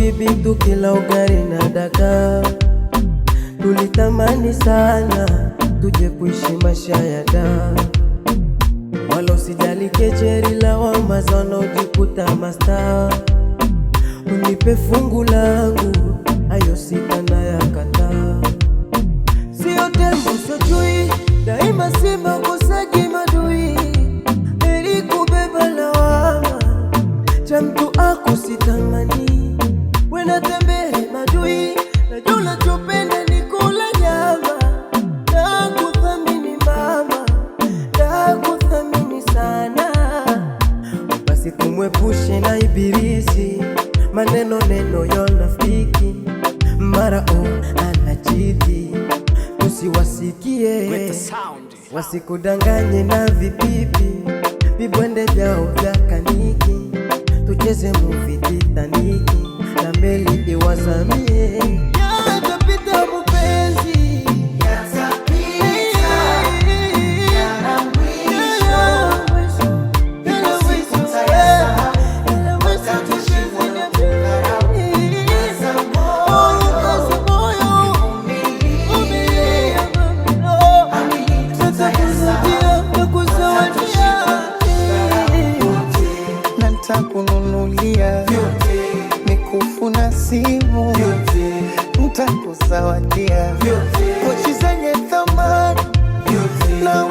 bibi tukila ugali na dagaa. Tulitamani sana tuje kuishi maisha ya daa, wala usijali kejeli lawama za wanaojikuta mastaa. Unipe fungu langu, hayo sita nayakataa. Sio tembo sio chui, daima simba kusagi madui. Heri kubeba lawama, cha mtu akusitamani. Wena tembele madui, najua unachopenda ni kula nyama. Nakuthamini mama, nakuthamini sana. Basi tumwepushe na ibilisi, maneno neno yonafiki. Mara anachiti, tusiwasikie, wasikudanganye na vipipi, vibwende vyao vya kaniki. Tucheze movie Titaniki na meli iwazamie. Yatapita mupenzi, yatapita, yana mwisho. Sisi tutayasahau, tutaishi moyo kukaza moyo, uvumilie, amini tutayasahau, tutakuzawadia na nitakununulia mikufu na simu, nitakuzawadia pochi zenye thamani na